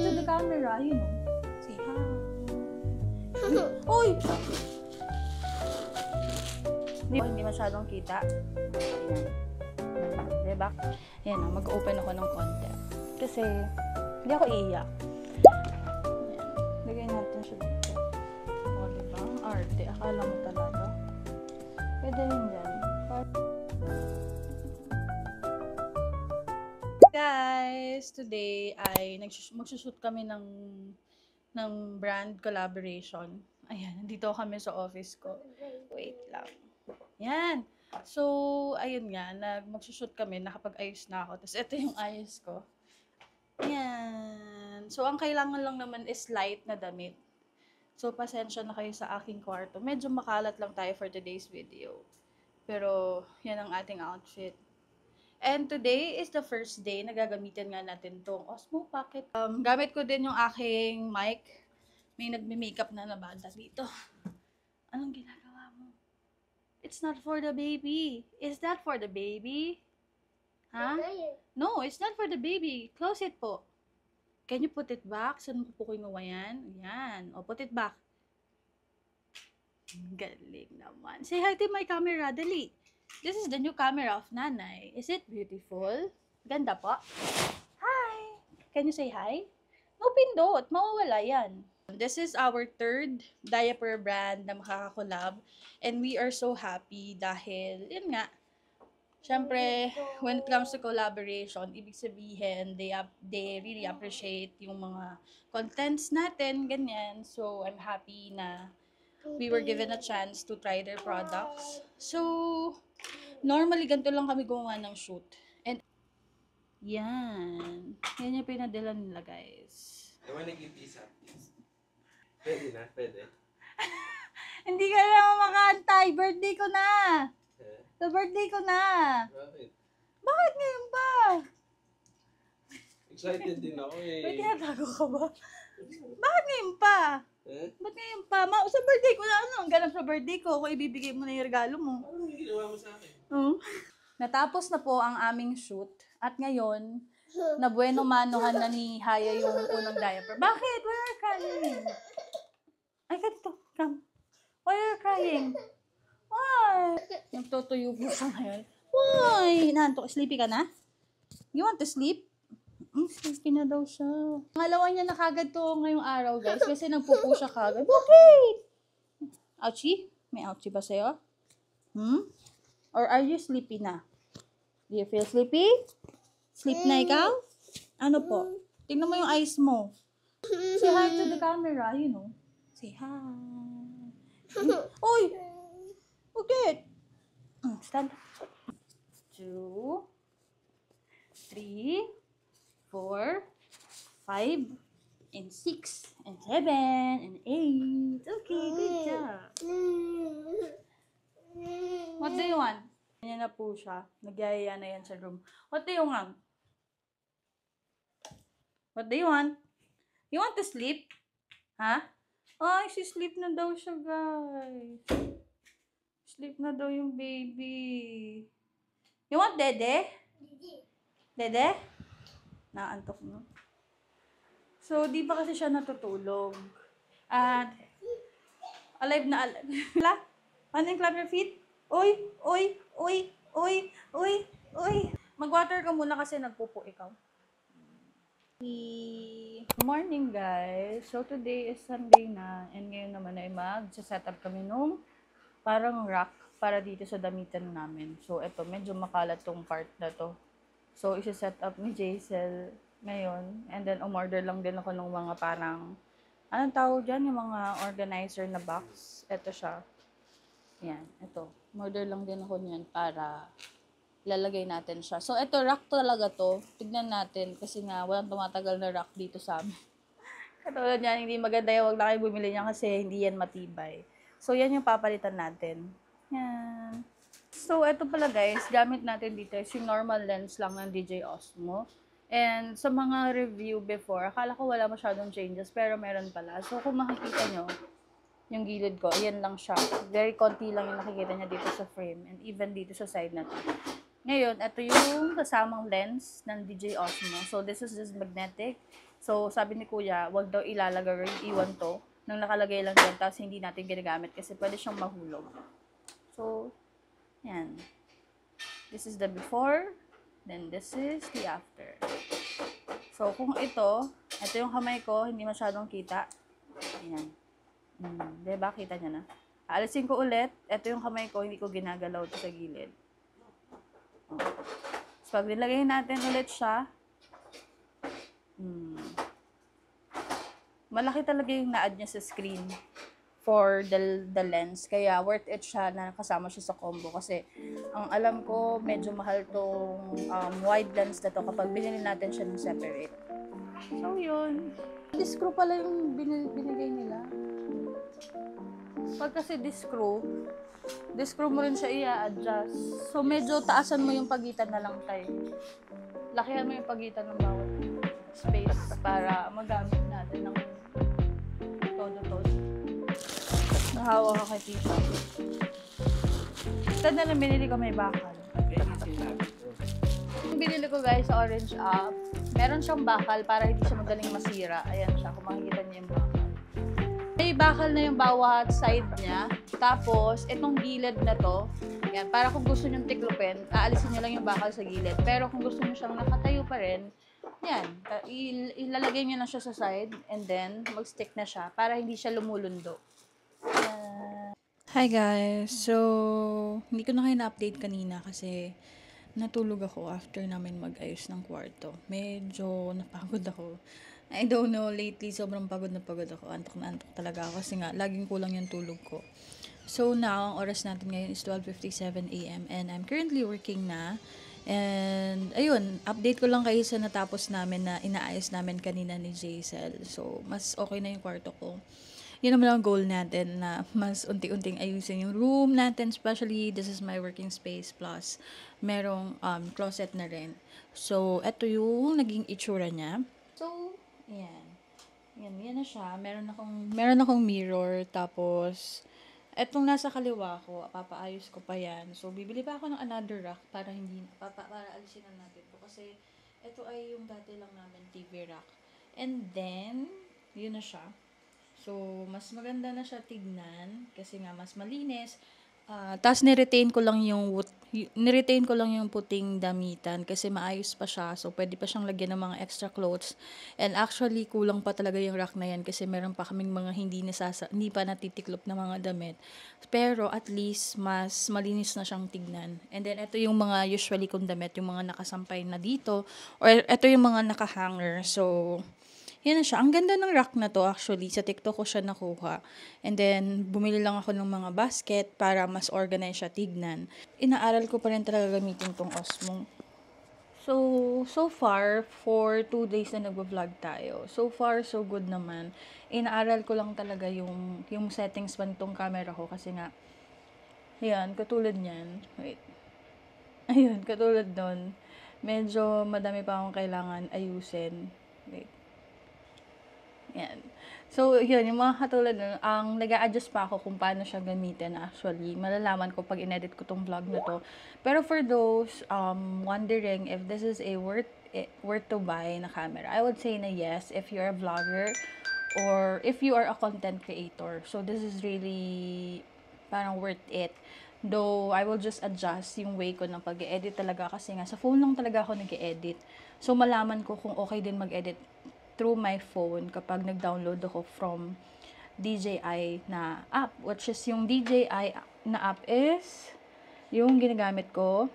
to the camera, you know. Say hi. Uy! Hindi masyadong kita. Ayan. Diba? Ayan na, mag-open ako ng konti. Kasi, hindi ako iiyak. Ayan. Lagay natin siya dito. O, diba? Arte. Akala mo talaga. Pwede rin dyan. Guys, today ay magsushoot kami ng brand collaboration. Ayan, dito kami sa office ko. Wait lang. Yan. So, ayun nga, magsushoot kami, nakapag-ayos na ako. Tapos, ito yung ayos ko. Yan. So, ang kailangan lang naman is light na damit. So, pasensya na kayo sa aking kwarto. Medyo makalat lang tayo for today's video. Pero, yan ang ating outfit. And today is the first day na gagamitin nga natin tong Osmo Pocket. Gamit ko din yung aking mic. May nagme-makeup na banda dito. Anong ginagawa mo? It's not for the baby. Is that for the baby? Huh? No, it's not for the baby. Close it po. Can you put it back? Saan mo po kinuha yan? Yan. O, put it back. Galing naman. Say hi to my camera. Dali. This is the new camera of Nanay. Is it beautiful? Ganda po. Hi! Can you say hi? No pindot. Mawawala yan. This is our third diaper brand na makakakolab. And we are so happy dahil, yun nga, syempre, when it comes to collaboration, ibig sabihin, they really appreciate yung mga contents natin, ganyan. So, I'm happy na we were given a chance to try their products. So, normally, ganito lang kami gumawa ng shoot. And, yan. Yan yung pinadala nila, guys. Ewan nag-ipisa. Pwede na, pwede. Hindi ka na makantay. Birthday ko na. Sa birthday ko na. Bakit? Bakit ngayon ba? Excited din ako eh. May tinatago ka ba? Bakit ngayon pa? Ba't ngayon pa? Sa birthday ko na, ano ang ganap sa birthday ko kung ibibigay mo na yung regalo mo? Ano yung ginawa mo sa akin? Natapos na po ang aming shoot at ngayon, na bueno manohan na ni Haya yung unang diaper. Bakit? Why are you crying? Ay, ganito. Come. Why are you crying? Why? Nagtutuyo po siya ngayon. Why? Nantok, sleepy ka na? You want to sleep? Sleepy na daw siya. Pangalawa niya na kagad to ngayong araw, guys. Kasi nagpupo siya kagad. Bakit? Ouchie? May ouchie ba sa'yo? Or are you sleepy na? Do you feel sleepy? Sleep na ikaw? Ano po? Tingnan mo yung eyes mo. Say hi to the camera, you know. Say hi. Uy! Bakit? Stand. 2, 3, 4, 5, and 6, and 7, and 8. Okay, good job. What do you want? Ganyan na po siya. Nagyayaya na yan sa room. What do you want? What do you want? You want to sleep? Ha? Ay, sleep na daw siya, guys. Sleep na daw yung baby. You want dede? Dede? Naantok mo. So, di ba kasi siya natutulog? At, alive na alive. Wala? Ano yung clap your feet? Uy! Uy! Uy! Uy! Uy! Uy! Mag-water ka muna kasi nagpupo ikaw. Good morning, guys. So, today is Sunday na. And ngayon naman ay mag-set up kami nung parang rack para dito sa damitan namin. So, eto, medyo makalat tong part na to. So, isa-set up ni Jaisel ngayon. And then, umorder lang din ako ng mga parang, anong tawag dyan? Yung mga organizer na box. Eto siya. Yan, eto. Umorder lang din ako niyan para lalagay natin siya. So, eto, rack talaga to. Tignan natin kasi nga, walang tumatagal na rack dito sa amin. Katulad yan, hindi maganda yung wag na kayo bumili niya kasi hindi yan matibay. So, yan yung papalitan natin. Yan. So, eto pala guys, gamit natin dito is yung normal lens lang ng DJI Osmo. And sa mga review before, akala ko wala masyadong changes, pero meron pala. So, kung makikita nyo, yung gilid ko, ayan lang siya. Very konti lang yung nakikita niya dito sa frame. And even dito sa side na to. Ngayon, ito yung kasamang lens ng DJI Osmo. So, this is just magnetic. So, sabi ni kuya, wag daw ilalagay or iwan to nang nakalagay lang dyan, tapos hindi natin ginagamit kasi pwede siyang mahulog. So, yan. This is the before, then this is the after. So, kung ito yung kamay ko, hindi masyadong kita. Ayan. Diba? Kita niya na. Aalisin ko ulit. Ito yung kamay ko, hindi ko ginagalaw ito sa gilid. So, pag nilagay natin ulit siya, malaki talaga yung na-add niya sa screen for the lens. Kaya worth it siya na kasama siya sa combo. Kasi, ang alam ko, medyo mahal tong wide lens na to kapag binili natin siya ng separate. So, yun. This screw pala yung binigay nila. Pag kasi this screw mo rin siya i-adjust. So, medyo taasan mo yung pagitan na lang tayo. Lakihan mo yung pagitan ng bawat space para magamit natin ng todo-todo. Nahawa ka kay tita. Ito na lang binili ko, may bakal. Yung binili ko guys sa Orange App, meron siyang bakal para hindi siya madaling masira. Ayan siya, kung makikita niyo yung bakal. May bakal na yung bawat side niya. Tapos, itong gilid na to, yan, para kung gusto nyo tiklopin, aalisin nyo lang yung bakal sa gilid. Pero kung gusto nyo siyang nakatayo pa rin, yan, ilalagay nyo lang siya sa side, and then, mag-stick na siya, para hindi siya lumulundo. Hi guys! So, hindi ko na kayo na-update kanina kasi natulog ako after namin mag-ayos ng kwarto. Medyo napagod ako. I don't know, lately sobrang pagod na ako. Antok na antok talaga ako kasi nga, laging kulang yung tulog ko. So now, ang oras natin ngayon is 12:57 AM and I'm currently working na. And ayun, update ko lang kayo sa natapos namin na inaayos namin kanina ni Jaisel. So, mas okay na yung kwarto ko. Yun naman ang goal natin na mas unti-unting ayusin yung room natin. Especially, this is my working space plus merong closet na rin. So, eto yung naging itsura niya. So, ayan. Yan na siya. Meron akong mirror. Tapos, etong nasa kaliwa ko, papaayos ko pa yan. So, bibili pa ako ng another rack para para alisin na natin ito. Kasi, ito ay yung dati lang namin TV rack. And then, yun na siya. So, mas maganda na siya tignan. Kasi nga, mas malinis. Tapos, niretain ko lang yung puting damitan kasi maayos pa siya. So, pwede pa siyang lagyan ng mga extra clothes. And actually, kulang pa talaga yung rack na yan kasi meron pa kaming mga hindi pa natitiklop na mga damit. Pero, at least, mas malinis na siyang tignan. And then, ito yung mga usually kong damit, yung mga nakasampay na dito. Or, ito yung mga nakahanger. So, yan na siya. Ang ganda ng rack na to actually. Sa TikTok ko siya nakuha. And then, bumili lang ako ng mga basket para mas organize siya tignan. Inaaral ko pa rin talaga gamitin tong Osmo. So far, for 2 days na nag-vlog tayo. So far, so good naman. Inaaral ko lang talaga yung settings pa nitong camera ko kasi nga, ayan, katulad niyan. Wait. Ayun, katulad nun. Medyo madami pa akong kailangan ayusin. Wait. Yan. So, yun, yung mga katulad nun, ang nag-a-adjust pa ako kung paano siya gamitin actually. Malalaman ko pag in-edit ko tong vlog na to. Pero for those wondering if this is a worth to buy na camera, I would say na yes, if you're a vlogger or if you are a content creator. So, this is really parang worth it. Though, I will just adjust yung way ko ng pag-edit talaga kasi nga, sa phone lang talaga ako nag-edit. So, malaman ko kung okay din mag-edit through my phone kapag nag-download ako from DJI na app. Which is yung DJI na app is yung ginagamit ko.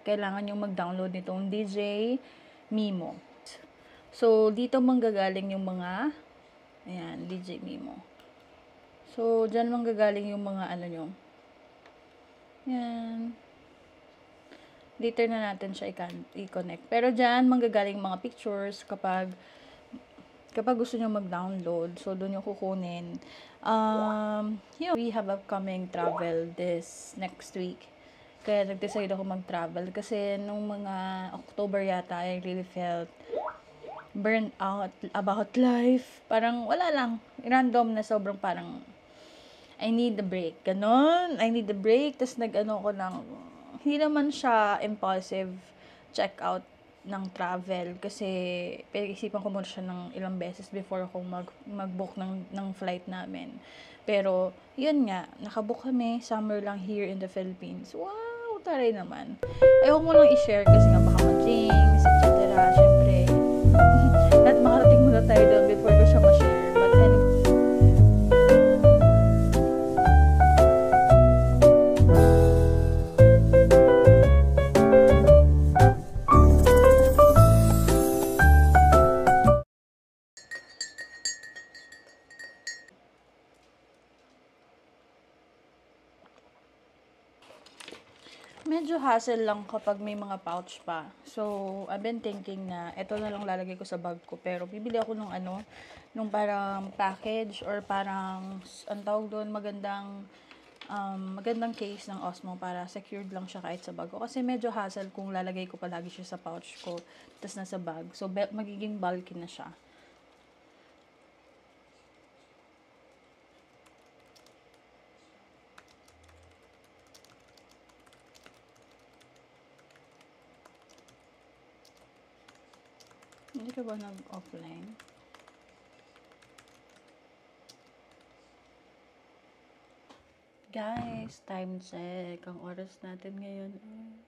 Kailangan yung mag-download nitong DJ Mimo. So, dito manggagaling yung mga ayan, DJ Mimo. So, dyan manggagaling yung mga ano nyo. Yan. Later na natin siya i-connect. Pero dyan manggagaling mga pictures kapag gusto nyo mag-download, so doon yung kukunin. We have upcoming travel this next week. Kaya nag-decide ako mag-travel. Kasi nung mga October yata, I really felt burnt out about life. Parang wala lang. Random na sobrang parang I need a break. Ganon. I need a break. Tapos nag-ano ko ng, hindi naman siya impulsive check out. ng travel kasi pinag-isipan ko muna siya ng ilang beses before ako mag-book ng flight namin. Pero, yun nga, nakabook kami, summer lang here in the Philippines. Wow, taray naman. Ayoko mo lang i-share kasi nga baka ma-jinx, etc. Siyempre, at makarating muna tayo doon before ko siya ma-share. But anyway, medyo hassle lang kapag may mga pouch pa. So, I've been thinking na ito na lang lalagay ko sa bag ko. Pero, bibili ako nung nung parang package or parang, ang tawag doon, magandang case ng Osmo para secured lang siya kahit sa bag ko. Kasi medyo hassle kung lalagay ko palagi siya sa pouch ko, tas nasa bag. So, magiging bulky na siya. Hindi ka ba nag-offline? Guys, time check. Ang oras natin ngayon is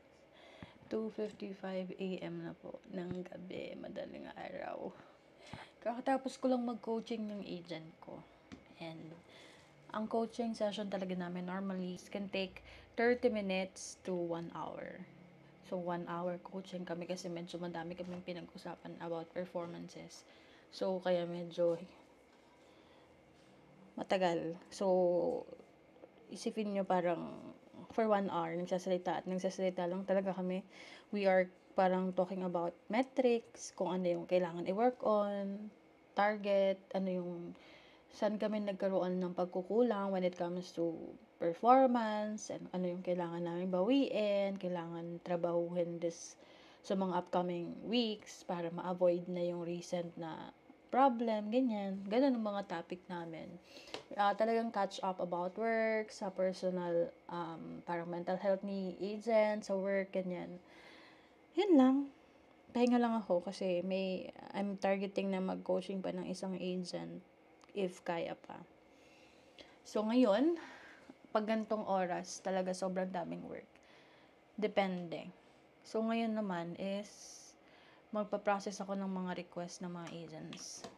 2:55 AM na po ng gabi, madaling araw. Kakatapos ko lang mag-coaching ng agent ko. And ang coaching session talaga namin normally can take 30 minutes to 1 hour. So, 1 hour coaching kami kasi medyo madami kaming pinag-usapan about performances. So, kaya medyo matagal. So, isipin nyo parang for 1 hour, nagsasalita lang talaga kami. We are parang talking about metrics, kung ano yung kailangan i-work on, target, saan kami nagkaroon ng pagkukulang when it comes to performance, and ano yung kailangan namin bawiin, kailangan trabahuhin sa mga upcoming weeks para ma-avoid na yung recent na problem, ganyan. Ganun ang mga topic namin. Talagang catch up about work, sa personal, parang mental health ni agent, sa work, ganyan. Yun lang. Pahinga lang ako kasi I'm targeting na mag-coaching pa ng isang agent if kaya pa. So, ngayon, pag gantong oras, talaga sobrang daming work. Depende. So, ngayon naman is magpa-process ako ng mga request ng mga agents.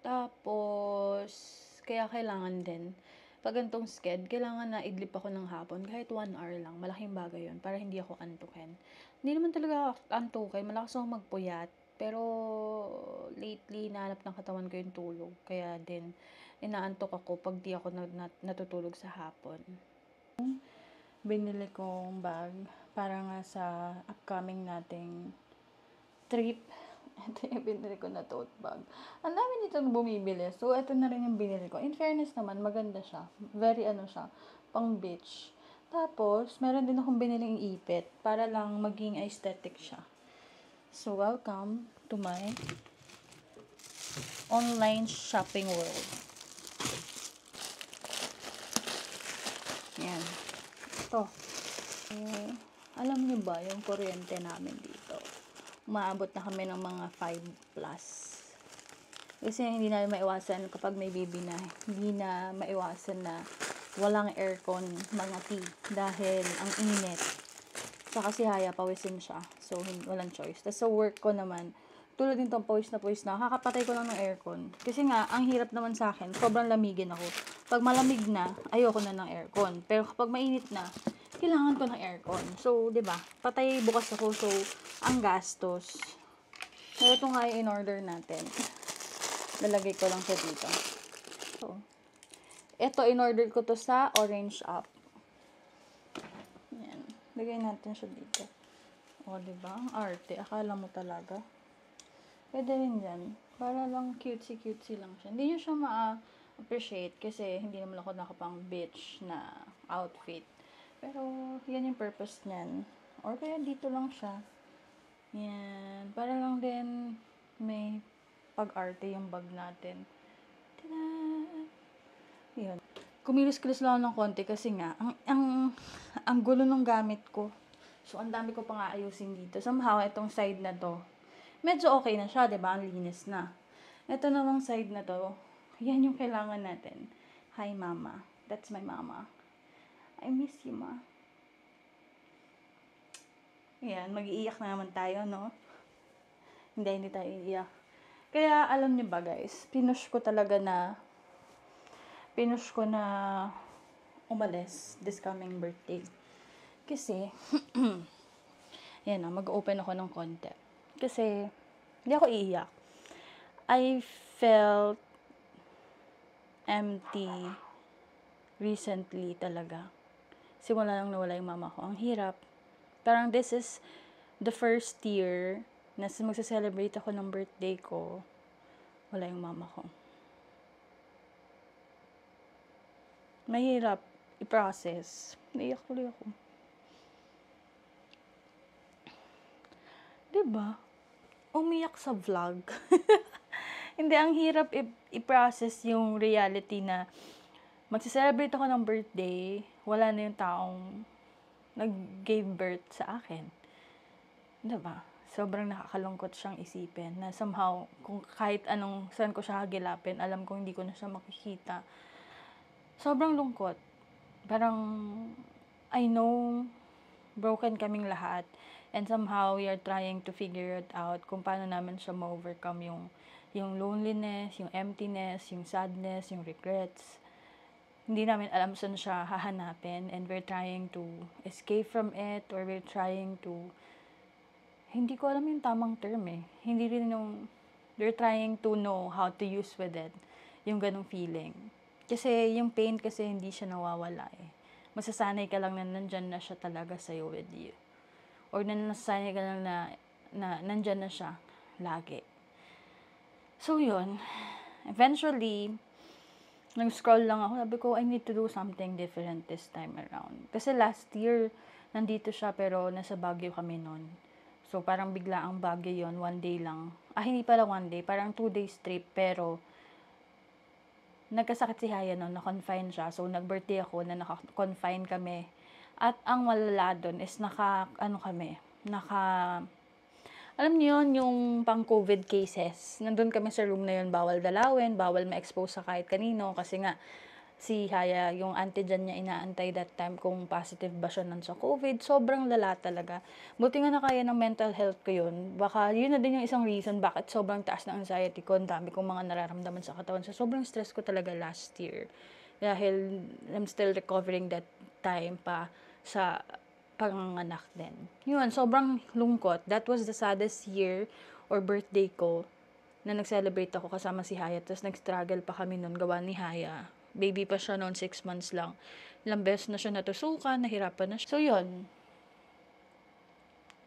Tapos, kaya kailangan din, pag gantong sked, kailangan na idlip ako ng hapon, kahit 1 hour lang, malaking bagay yun, para hindi ako antukin. Hindi naman talaga antukin, malakas ako magpuyat, pero lately, nahanap ng katawan ko yung tulog, kaya din, inaantok ako pag di ako natutulog sa hapon. Binili kong bag para nga sa upcoming nating trip. Ito yung binili ko na tote bag. Ang dami dito bumibili. So, ito na rin yung binili ko. In fairness naman, maganda siya. Very siya, pang beach. Tapos, meron din akong biniling ipit para lang maging aesthetic siya. So, welcome to my online shopping world. Yan. Ito. Alam niyo ba yung kuryente namin dito? Umaabot na kami ng mga 5 plus. Kasi hindi na maiwasan kapag may baby na. Hindi na maiwasan na walang aircon mga tea. Dahil ang init. Saka si Haya, pawisin siya. So, walang choice. Tapos sa work ko naman, tulad din tong pawis na, kakapatay ko lang ng aircon. Kasi nga, ang hirap naman sa akin, sobrang lamigin ako. Pag malamig na, ayoko na ng aircon. Pero kapag mainit na, kailangan ko ng aircon. So, 'di ba? Patay bukas ako, so ang gastos. So, ito nga yung in-order natin. Lalagay ko lang siya dito. So, ito in-order ko to sa Orange App. Yan. Lagay natin siya dito. O, 'di ba? Ang arte. Akala mo talaga. Pwede rin dyan. Para lang cutesy lang siya. Hindi nyo siya ma-appreciate kasi hindi naman ako nakapang beach na outfit. Pero, yan yung purpose niyan. Or kaya dito lang siya. Yan. Para lang din may pag-arte yung bag natin. Tada! Yan. Kumilos-kilos lang ng konti kasi nga, ang gulo ng gamit ko. So, ang dami ko pang aayusin dito. Somehow, itong side na to, medyo okay na siya, 'di ba? Ang linis na. Ito namang side na to, yan yung kailangan natin. Hi, mama. That's my mama. I miss you, ma. Ayan, mag-iiyak na naman tayo, no? Hindi tayo iiyak. Kaya, alam niyo ba, guys, pinush ko na umalis this coming birthday. Kasi, yan na, mag-open ako ng konti. Kasi, hindi ako iiyak. I felt empty recently talaga. Simula lang nawala yung mama ko. Ang hirap. Parang this is the first year na magsa-celebrate ako ng birthday ko, wala yung mama ko. Mahirap i-process. Naiyak tuloy ako. Diba? Umiyak sa vlog. Hindi, ang hirap i-process yung reality na magsa-celebrate ako ng birthday, wala na yung taong nag-gave birth sa akin. Diba? Sobrang nakakalungkot siyang isipin na somehow, kung kahit anong, saan ko siya hagilapin, alam ko hindi ko na siya makikita. Sobrang lungkot. Parang, I know, broken kaming lahat. And somehow, we are trying to figure it out kung paano namin siya ma-overcome yung loneliness, yung emptiness, yung sadness, yung regrets. Hindi namin alam saan siya hahanapin, and we're trying to escape from it, or we're trying to, hindi ko alam yung tamang term eh. Hindi rin yung, we're trying to know how to use with it, yung ganong feeling. Kasi yung pain kasi hindi siya nawawala eh. Masasanay ka lang na nandyan na siya talaga sa'yo with you. Or nasanay ka lang na nandyan na siya lagi. So yun, eventually, nag-scroll lang ako. Sabi ko, I need to do something different this time around. Kasi last year, nandito siya pero nasa Baguio kami nun. So, parang bigla ang Baguio yon, one day lang. Hindi pala one day, parang 2 days trip. Pero, nagkasakit si Haya nun, na-confine siya. So, nag-birthday ako na naka-confine kami. At ang malala dun is alam niyo yun, yung pang-COVID cases. Nandun kami sa room na yun, bawal dalawin, bawal ma-expose sa kahit kanino. Kasi nga, si Haya, yung antigen niya inaantay that time kung positive ba siya nun sa COVID. Sobrang lala talaga. Buti nga na kaya ng mental health ko yun. Baka yun na din yung isang reason bakit sobrang taas ng anxiety ko. Ang dami kong mga nararamdaman sa katawan. So, sobrang stress ko talaga last year. Dahil I'm still recovering that time pa sa panganganak din. Yun, sobrang lungkot. That was the saddest year or birthday ko na nag-celebrate ako kasama si Haya. Tapos nag-struggle pa kami nun, gawa ni Haya. Baby pa siya noon, 6 months lang. Ilang beses na siya natusukan, nahirapan na siya. So yun,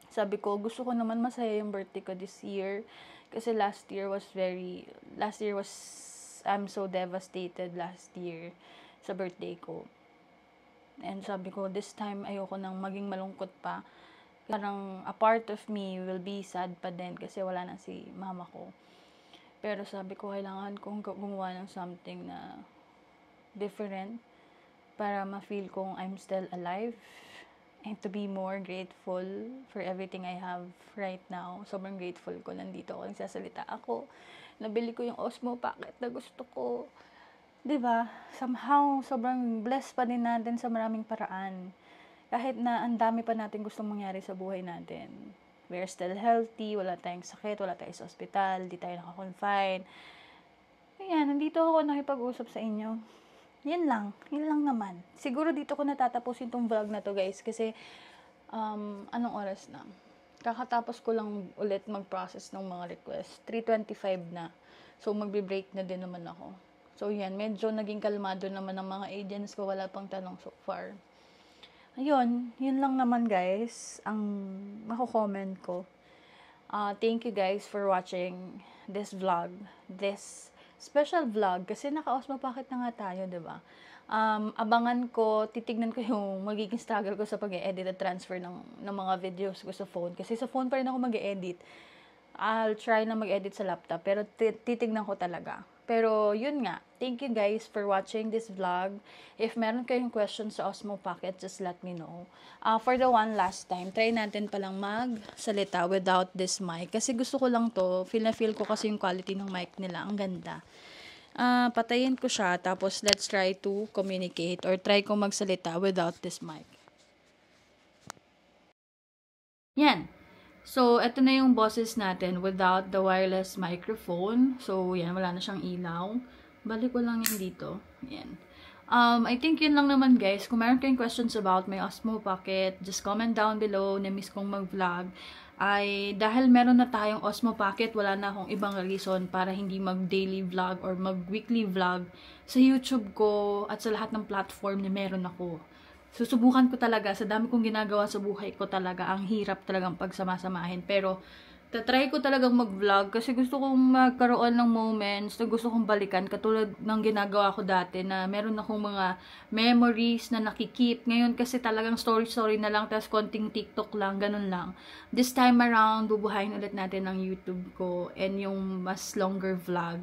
sabi ko, gusto ko naman masaya yung birthday ko this year. Kasi I'm so devastated last year sa birthday ko. And sabi ko, this time, ayoko nang maging malungkot pa. Parang, a part of me will be sad pa din kasi wala na si mama ko. Pero sabi ko, kailangan kong gumawa ng something na different para ma-feel kong I'm still alive and to be more grateful for everything I have right now. Sobrang grateful ko. Nandito ako, nagsasalita ako. Nabili ko yung Osmo Pocket na gusto ko. Diba? Somehow, sobrang blessed pa din natin sa maraming paraan. Kahit na ang dami pa natin gustong mangyari sa buhay natin. We're still healthy, wala tayong sakit, wala tayong sa ospital, di tayo naka-confine. Ayan, nandito ako nakipag-usap sa inyo. Yan lang naman. Siguro dito ko natatapusin tong vlog na to, guys, kasi anong oras na? Kakatapos ko lang ulit mag-process ng mga requests. 3:25 na. So, magbe-break na din naman ako. So, yan. Medyo naging kalmado naman ng mga agents ko. Wala pang tanong so far. Ayun. Yun lang naman, guys. Ang mako-comment ko. Thank you, guys, for watching this vlog. This special vlog. Kasi naka-Osmo Pocket na nga tayo, diba? Abangan ko, titignan ko yung magiging struggle ko sa pag-e-edit at transfer ng mga videos ko sa phone. Kasi sa phone pa rin ako mag-e-edit. I'll try na mag-edit sa laptop, pero titignan ko talaga. Pero, yun nga. Thank you guys for watching this vlog. If meron kayong questions sa Osmo Pocket, just let me know. For the one last time, try natin palang magsalita without this mic. Kasi gusto ko lang to. Feel na feel ko kasi yung quality ng mic nila. Ang ganda. Patayin ko siya, tapos let's try to communicate or try ko magsalita without this mic. Yan. So, eto na yung boses natin without the wireless microphone. So, yan, wala na siyang ilaw. Balik ko lang yan dito. Yan. I think yun lang naman guys. Kung meron kayong questions about my Osmo Pocket, just comment down below. Na-miss kong mag-vlog. Dahil meron na tayong Osmo Pocket, wala na akong ibang reason para hindi mag-daily vlog or mag-weekly vlog sa YouTube ko at sa lahat ng platform na meron ako. Susubukan ko talaga, sa dami kong ginagawa sa buhay ko talaga, ang hirap talagang pagsama-samahin. Pero, tatry ko talagang mag-vlog kasi gusto kong magkaroon ng moments na gusto kong balikan. Katulad ng ginagawa ko dati na meron akong mga memories na nakikip. Ngayon kasi talagang story-story na lang, tapos konting TikTok lang, ganun lang. This time around, bubuhayin ulit natin ang YouTube ko and yung mas longer vlog.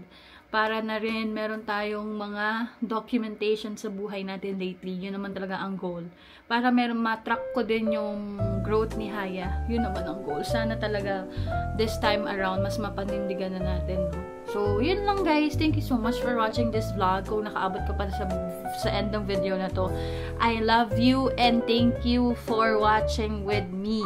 Para na rin meron tayong mga documentation sa buhay natin lately. Yun naman talaga ang goal. Para meron matrack ko din yung growth ni Haya. Yun naman ang goal. Sana talaga this time around mas mapanindigan na natin. No? So, yun lang guys. Thank you so much for watching this vlog. Kung nakaabot ka pa sa end ng video na to. I love you and thank you for watching with me.